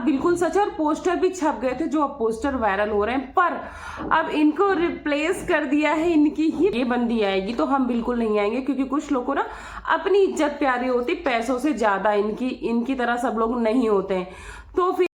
बिल्कुल सच है और पोस्टर भी छप गए थे, जो अब पोस्टर वायरल हो रहे हैं। पर अब इनको रिप्लेस कर दिया है इनकी ही ये बंदी आएगी, तो हम बिल्कुल नहीं आएंगे, क्योंकि कुछ लोगों को ना अपनी इज्जत प्यारी होती, पैसों से ज्यादा इनकी तरह सब लोग नहीं होते हैं। तो फिर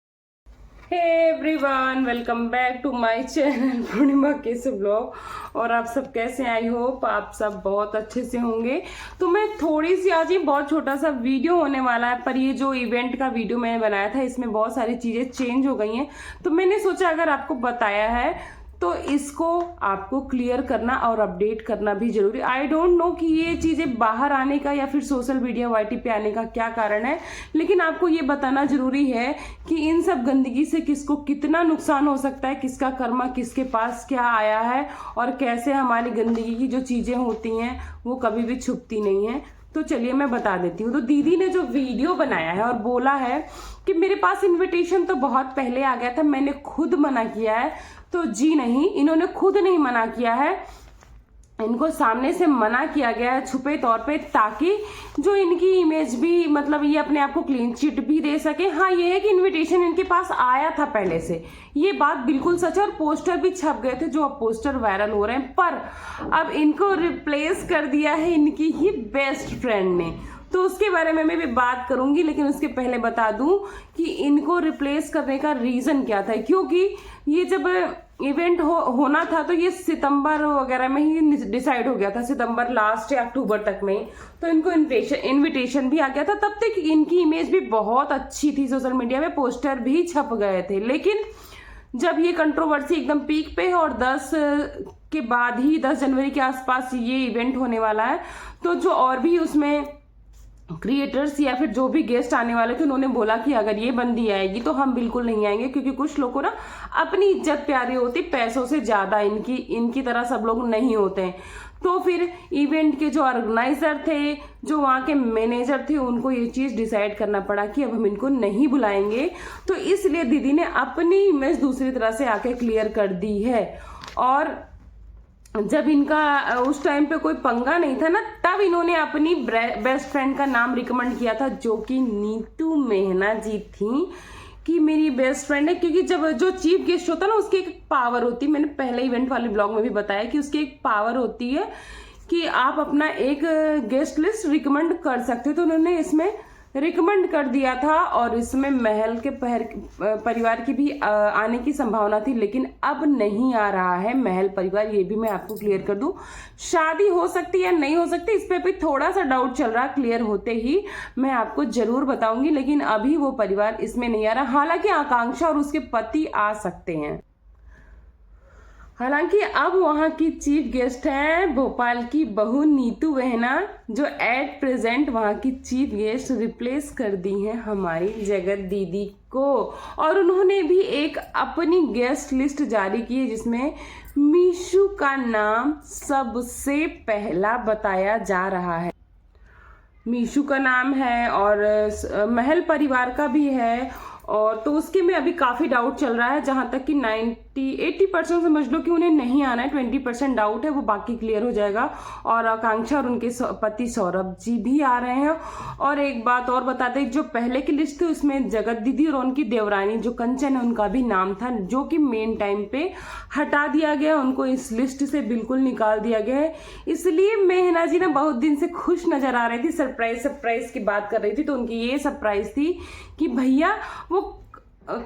hey everyone, welcome back to my channel Purnima Kesu blog. और आप सब कैसे? आई होप आप सब बहुत अच्छे से होंगे। तो मैं थोड़ी सी आज ये बहुत छोटा सा वीडियो होने वाला है, पर ये जो इवेंट का वीडियो मैंने बनाया था इसमें बहुत सारी चीजें चेंज हो गई हैं, तो मैंने सोचा अगर आपको बताया है तो इसको आपको क्लियर करना और अपडेट करना भी जरूरी। आई डोंट नो कि ये चीजें बाहर आने का या फिर सोशल मीडिया वाईटी पे आने का क्या कारण है, लेकिन आपको ये बताना जरूरी है कि इन सब गंदगी से किसको कितना नुकसान हो सकता है, किसका कर्मा किसके पास क्या आया है, और कैसे हमारी गंदगी की जो चीजें होती हैं वो कभी भी छुपती नहीं है। तो चलिए मैं बता देती हूँ। तो दीदी ने जो वीडियो बनाया है और बोला है कि मेरे पास इनविटेशन तो बहुत पहले आ गया था, मैंने खुद मना किया है, तो जी नहीं, इन्होंने खुद नहीं मना किया है, इनको सामने से मना किया गया है छुपे तौर पे, ताकि जो इनकी इमेज भी, मतलब ये अपने आप को क्लीन चिट भी दे सके। हाँ, ये है कि इनविटेशन इनके पास आया था पहले से, ये बात बिल्कुल सच है और पोस्टर भी छप गए थे, जो अब पोस्टर वायरल हो रहे हैं। पर अब इनको रिप्लेस कर दिया है इनकी ही बेस्ट फ्रेंड ने, तो उसके बारे में मैं भी बात करूंगी, लेकिन उसके पहले बता दूं कि इनको रिप्लेस करने का रीजन क्या था। क्योंकि ये जब इवेंट होना था तो ये सितंबर वगैरह में ही डिसाइड हो गया था, सितंबर लास्ट या अक्टूबर तक में, तो इनको इनविटेशन भी आ गया था। तब तक इनकी इमेज भी बहुत अच्छी थी, सोशल मीडिया में पोस्टर भी छप गए थे। लेकिन जब ये कंट्रोवर्सी एकदम पीक पे है और 10 के बाद ही 10 जनवरी के आसपास ये इवेंट होने वाला है, तो जो और भी उसमें क्रिएटर्स या फिर जो भी गेस्ट आने वाले थे, उन्होंने बोला कि अगर ये बंदी आएगी तो हम बिल्कुल नहीं आएंगे, क्योंकि कुछ लोगों को ना अपनी इज्जत प्यारी होती, पैसों से ज्यादा इनकी तरह सब लोग नहीं होते हैं। तो फिर इवेंट के जो ऑर्गेनाइजर थे, जो वहाँ के मैनेजर थे, उनको ये चीज डिसाइड करना पड़ा कि अब हम इनको नहीं बुलाएंगे। तो इसलिए दीदी ने अपनी इमेज दूसरी तरह से आके क्लियर कर दी है। और जब इनका उस टाइम पे कोई पंगा नहीं था ना, तब इन्होंने अपनी बेस्ट फ्रेंड का नाम रिकमेंड किया था, जो कि नीतू मेहना जी थी, कि मेरी बेस्ट फ्रेंड है। क्योंकि जब जो चीफ गेस्ट होता है ना, उसकी एक पावर होती है, मैंने पहले इवेंट वाले ब्लॉग में भी बताया कि उसकी एक पावर होती है कि आप अपना एक गेस्ट लिस्ट रिकमेंड कर सकते हो। तो उन्होंने इसमें रिकमेंड कर दिया था, और इसमें महल के परिवार की भी आने की संभावना थी, लेकिन अब नहीं आ रहा है महल परिवार, ये भी मैं आपको क्लियर कर दूं। शादी हो सकती है या नहीं हो सकती, इस पे भी थोड़ा सा डाउट चल रहा है, क्लियर होते ही मैं आपको जरूर बताऊंगी, लेकिन अभी वो परिवार इसमें नहीं आ रहा। हालांकि आकांक्षा और उसके पति आ सकते हैं। हालांकि अब वहां की चीफ गेस्ट हैं भोपाल की बहू नीतू मेहना, जो एट प्रेजेंट वहां की चीफ गेस्ट रिप्लेस कर दी हैं हमारी जगत दीदी को। और उन्होंने भी एक अपनी गेस्ट लिस्ट जारी की है, जिसमें मीशू का नाम सबसे पहला बताया जा रहा है। मीशू का नाम है और महल परिवार का भी है, और तो उसके में अभी काफी डाउट चल रहा है, जहां तक कि 80% समझ लो कि उन्हें नहीं आना है, 20% डाउट है, वो बाकी क्लियर हो जाएगा। और आकांक्षा और उनके पति सौरभ जी भी आ रहे हैं। और एक बात और बताते हैं, जो पहले की लिस्ट थी उसमें जगत दीदी और उनकी देवरानी जो कंचन है, उनका भी नाम था, जो कि मेन टाइम पे हटा दिया गया, उनको इस लिस्ट से बिल्कुल निकाल दिया गया है। इसलिए मेहना जी ना बहुत दिन से खुश नजर आ रही थी, सरप्राइज की बात कर रही थी, तो उनकी ये सरप्राइज थी कि भैया, वो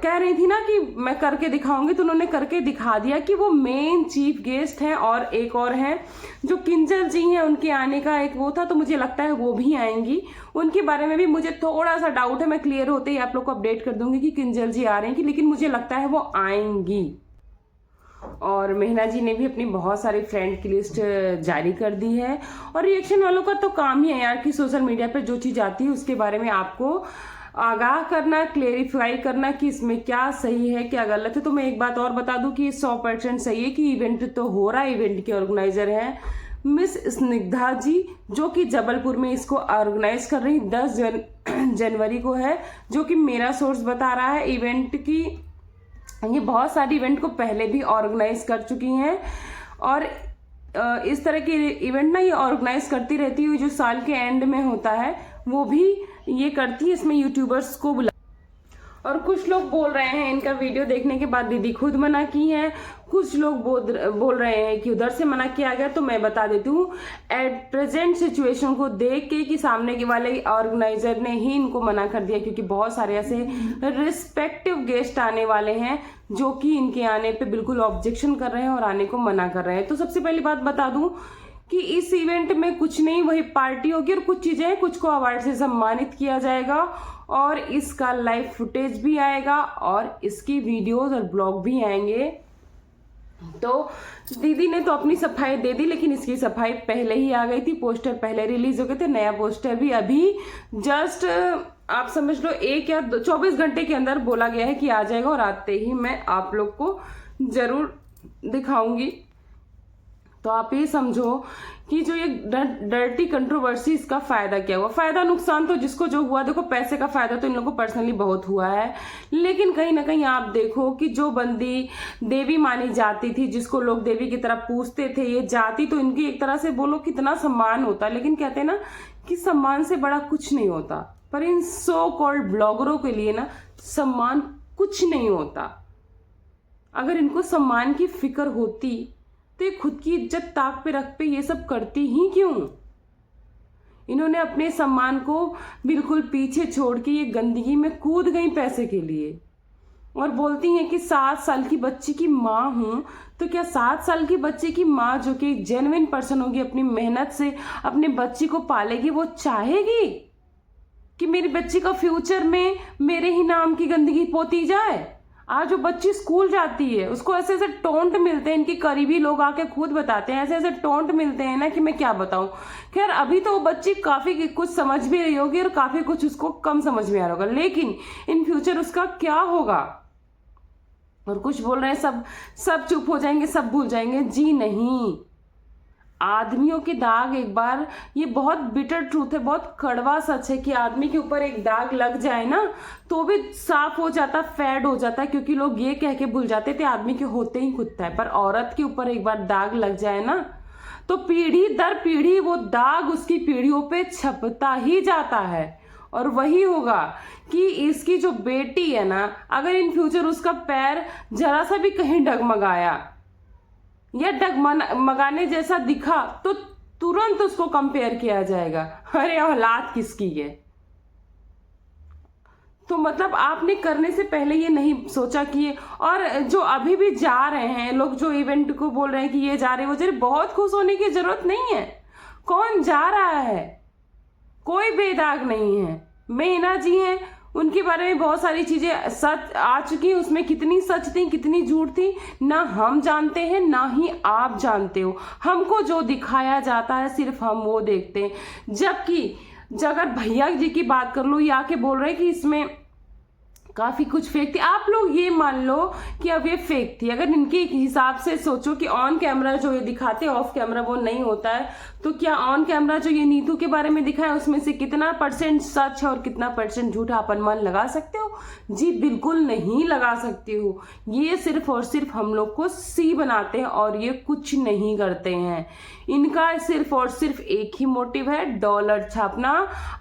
कह रही थी ना कि मैं करके दिखाऊंगी, तो उन्होंने करके दिखा दिया कि वो मेन चीफ गेस्ट हैं। और एक और हैं जो किंजल जी हैं, उनके आने का एक वो था, तो मुझे लगता है वो भी आएंगी। उनके बारे में भी मुझे थोड़ा सा डाउट है, मैं क्लियर होते ही आप लोग को अपडेट कर दूंगी कि किंजल जी आ रहे हैं, लेकिन मुझे लगता है वो आएंगी। और मेहना जी ने भी अपनी बहुत सारी फ्रेंड की लिस्ट जारी कर दी है। और रिएक्शन वालों का तो काम ही है यार कि सोशल मीडिया पे जो चीज आती है उसके बारे में आपको आगाह करना, क्लेरिफाई करना कि इसमें क्या सही है क्या गलत है। तो मैं एक बात और बता दूं कि 100% सही है कि इवेंट तो हो रहा है। इवेंट के ऑर्गेनाइजर हैं मिस स्निग्धा जी, जो कि जबलपुर में इसको ऑर्गेनाइज कर रही 10 जनवरी को है, जो कि मेरा सोर्स बता रहा है। इवेंट की ये बहुत सारी इवेंट को पहले भी ऑर्गेनाइज कर चुकी हैं, और इस तरह के इवेंट ना ये ऑर्गेनाइज करती रहती है, जो साल के एंड में होता है वो भी ये करती है। इसमें यूट्यूबर्स को बुला, और कुछ लोग बोल रहे हैं इनका वीडियो देखने के बाद दीदी खुद मना की है, कुछ लोग बोल रहे हैं कि उधर से मना किया गया। तो मैं बता देती हूँ एट प्रेजेंट सिचुएशन को देख के कि सामने के वाले ऑर्गेनाइजर ने ही इनको मना कर दिया, क्योंकि बहुत सारे ऐसे रिस्पेक्टिव गेस्ट आने वाले हैं जो कि इनके आने पे बिल्कुल ऑब्जेक्शन कर रहे हैं और आने को मना कर रहे हैं। तो सबसे पहली बात बता दूं कि इस इवेंट में कुछ नहीं, वही पार्टी होगी और कुछ चीजें हैं, कुछ को अवार्ड से सम्मानित किया जाएगा और इसका लाइव फुटेज भी आएगा और इसकी वीडियोस और ब्लॉग भी आएंगे। तो दीदी ने तो अपनी सफाई दे दी, लेकिन इसकी सफाई पहले ही आ गई थी, पोस्टर पहले रिलीज हो गए थे, नया पोस्टर भी अभी जस्ट आप समझ लो 1 या 24 घंटे के अंदर बोला गया है कि आ जाएगा और आते ही मैं आप लोग को जरूर दिखाऊंगी। तो आप ये समझो कि जो ये डर्टी कंट्रोवर्सी, इसका फायदा क्या हुआ, फायदा नुकसान तो जिसको जो हुआ, देखो पैसे का फायदा तो इन लोगों को पर्सनली बहुत हुआ है, लेकिन कहीं ना कहीं आप देखो कि जो बंदी देवी मानी जाती थी, जिसको लोग देवी की तरह पूजते थे, ये जाति तो इनकी एक तरह से बोलो कितना सम्मान होता, लेकिन कहते हैं ना कि सम्मान से बड़ा कुछ नहीं होता, पर इन सो कॉल्ड ब्लॉगरों के लिए ना सम्मान कुछ नहीं होता। अगर इनको सम्मान की फिक्र होती तो ये खुद की इज्जत ताक पे रख पे ये सब करती ही क्यों। इन्होंने अपने सम्मान को बिल्कुल पीछे छोड़ के ये गंदगी में कूद गई पैसे के लिए और बोलती हैं कि 7 साल की बच्ची की माँ हूं। तो क्या 7 साल की बच्ची की माँ जो कि जेन्युइन पर्सन होगी, अपनी मेहनत से अपने बच्ची को पालेगी, वो चाहेगी कि मेरी बच्ची का फ्यूचर में मेरे ही नाम की गंदगी पोती जाए? आज जो बच्ची स्कूल जाती है उसको ऐसे ऐसे टोंट मिलते हैं, इनके करीबी लोग आके खुद बताते हैं, ऐसे ऐसे टोंट मिलते हैं ना कि मैं क्या बताऊं। खैर अभी तो वो बच्ची काफी कुछ समझ भी रही होगी और काफी कुछ उसको कम समझ में आ रहा होगा, लेकिन इन फ्यूचर उसका क्या होगा। और कुछ बोल रहे हैं सब चुप हो जाएंगे, सब भूल जाएंगे। जी नहीं, आदमियों के दाग एक बार, ये बहुत बिटर ट्रूथ है, बहुत कड़वा सच है कि आदमी के ऊपर एक दाग लग जाए ना तो भी साफ हो जाता, फेड हो जाता है, क्योंकि लोग ये कह के भूल जाते थे आदमी के होते ही खुदता है। पर औरत के ऊपर एक बार दाग लग जाए ना तो पीढ़ी दर पीढ़ी वो दाग उसकी पीढ़ियों पे छपता ही जाता है। और वही होगा कि इसकी जो बेटी है ना, अगर इन फ्यूचर उसका पैर जरा सा भी कहीं डगमगाया या डगमगाने जैसा दिखा तो तुरंत उसको कंपेयर किया जाएगा, अरे औलाद किसकी है। तो मतलब आपने करने से पहले ये नहीं सोचा कि और जो अभी भी जा रहे हैं लोग, जो इवेंट को बोल रहे हैं कि ये जा रहे वो जा रहे, बहुत खुश होने की जरूरत नहीं है। कौन जा रहा है, कोई बेदाग नहीं है। मेहना जी हैं, उनके बारे में बहुत सारी चीजें सच आ चुकी, उसमें कितनी सच थी कितनी झूठ थी ना हम जानते हैं ना ही आप जानते हो। हमको जो दिखाया जाता है सिर्फ हम वो देखते हैं। जबकि अगर भैया जी की बात कर लो, ये आके बोल रहे हैं कि इसमें काफी कुछ फेक थी, आप लोग ये मान लो कि अब ये फेक थी। अगर इनके हिसाब से सोचो कि ऑन कैमरा जो ये दिखाते ऑफ कैमरा वो नहीं होता है, तो क्या ऑन कैमरा जो ये नीतू के बारे में दिखाया उसमें से कितना % सच है और कितना % झूठा आप अनुमान लगा सकते हो? जी बिल्कुल नहीं लगा सकते हो। ये सिर्फ और सिर्फ हम लोग को सी बनाते हैं और ये कुछ नहीं करते हैं। इनका सिर्फ और सिर्फ एक ही मोटिव है, डॉलर छापना,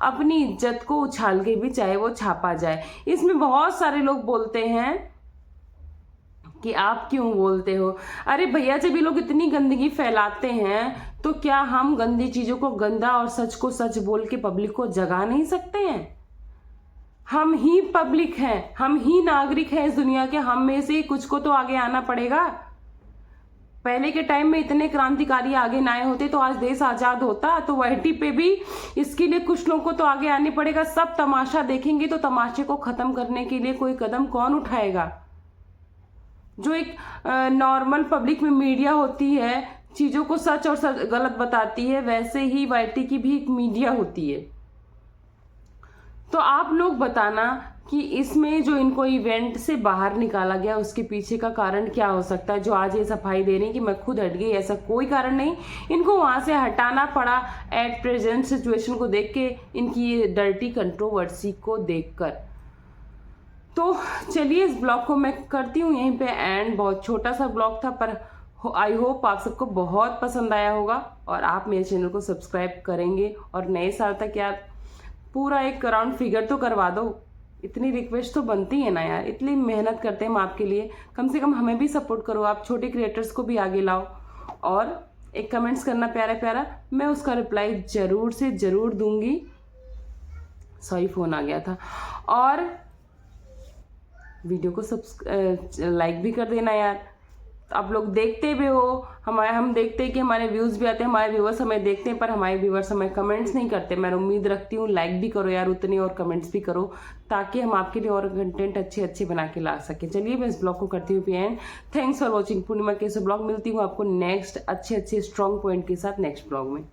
अपनी इज्जत को उछाल के भी चाहे वो छापा जाए। इसमें बहुत सारे लोग बोलते हैं कि आप क्यों बोलते हो। अरे भैया जब ये लोग इतनी गंदगी फैलाते हैं तो क्या हम गंदी चीजों को गंदा और सच को सच बोल के पब्लिक को जगा नहीं सकते हैं? हम ही पब्लिक हैं, हम ही नागरिक हैं इस दुनिया के, हम में से कुछ को तो आगे आना पड़ेगा। पहले के टाइम में इतने क्रांतिकारी आगे ना आए होते तो आज देश आजाद होता। तो वहीटी पे भी इसके लिए कुछ लोगों को तो आगे आने पड़ेगा। सब तमाशा देखेंगे तो तमाशे को खत्म करने के लिए कोई कदम कौन उठाएगा? जो एक नॉर्मल पब्लिक में मीडिया होती है, चीजों को सच और गलत बताती है, वैसे ही वहीटी की भी एक मीडिया होती है। तो आप लोग बताना कि इसमें जो इनको इवेंट से बाहर निकाला गया उसके पीछे का कारण क्या हो सकता है। जो आज ये सफाई दे रही हैं कि मैं खुद हट गई, ऐसा कोई कारण नहीं, इनको वहां से हटाना पड़ा एट प्रेजेंट सिचुएशन को देख के, इनकी ये डर्टी कंट्रोवर्सी को देखकर। तो चलिए इस ब्लॉग को मैं करती हूँ यहीं पे एंड। बहुत छोटा सा ब्लॉग था पर आई होप आप सबको बहुत पसंद आया होगा और आप मेरे चैनल को सब्सक्राइब करेंगे और नए साल तक यार पूरा एक राउंड फिगर तो करवा दो। इतनी रिक्वेस्ट तो बनती है ना यार, इतनी मेहनत करते हैं हम आपके लिए, कम से कम हमें भी सपोर्ट करो, आप छोटे क्रिएटर्स को भी आगे लाओ। और एक कमेंट्स करना प्यारा प्यारा, मैं उसका रिप्लाई ज़रूर से ज़रूर दूंगी। सॉरी फ़ोन आ गया था। और वीडियो को लाइक भी कर देना यार। आप लोग देखते भी हो, हम देखते हैं कि हमारे व्यूज़ भी आते हैं, हमारे व्यूवर्स हमें देखते हैं, पर हमारे व्यूवर्स हमें कमेंट्स नहीं करते। मैं उम्मीद रखती हूँ लाइक भी करो यार उतने, और कमेंट्स भी करो, ताकि हम आपके लिए और कंटेंट अच्छे अच्छे बना के ला सकें। चलिए मैं इस ब्लॉग को करती हूँ एंड। थैंक्स फॉर वॉचिंग पूर्णिमा के ब्लॉग। मिलती हूँ आपको नेक्स्ट अच्छे अच्छे स्ट्रॉन्ग पॉइंट के साथ नेक्स्ट ब्लॉग में।